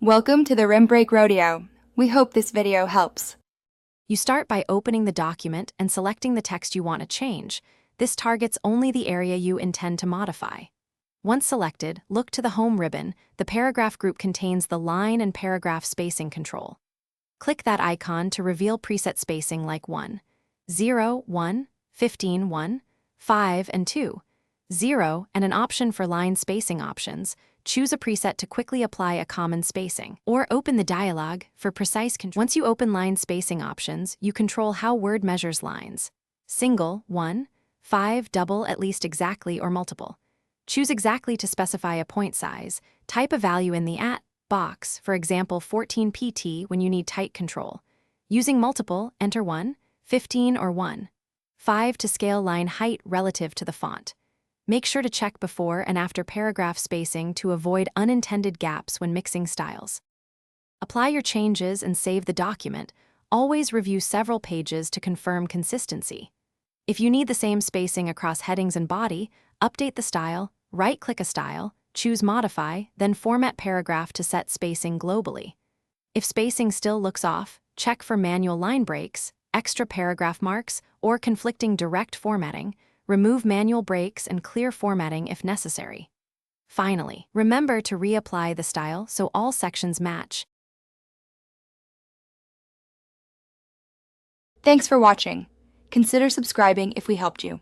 Welcome to the Rim Break Rodeo. We hope this video helps. You start by opening the document and selecting the text you want to change. This targets only the area you intend to modify. Once selected, look to the Home ribbon. The paragraph group contains the line and paragraph spacing control. Click that icon to reveal preset spacing like 1, 0, 1, 15, 1, 5, and 2, 0, and an option for line spacing options. Choose a preset to quickly apply a common spacing, or open the dialog for precise control. Once you open line spacing options, you control how Word measures lines. Single, 1, 5, double, at least exactly, or multiple. Choose exactly to specify a point size. Type a value in the @ box, for example 14 pt when you need tight control. Using multiple, enter 1, 15, or 1, 5 to scale line height relative to the font. Make sure to check before and after paragraph spacing to avoid unintended gaps when mixing styles. Apply your changes and save the document. Always review several pages to confirm consistency. If you need the same spacing across headings and body, update the style, right-click a style, choose Modify, then Format Paragraph to set spacing globally. If spacing still looks off, check for manual line breaks, extra paragraph marks, or conflicting direct formatting. Remove manual breaks and clear formatting if necessary. Finally, remember to reapply the style so all sections match. Thanks for watching. Consider subscribing if we helped you.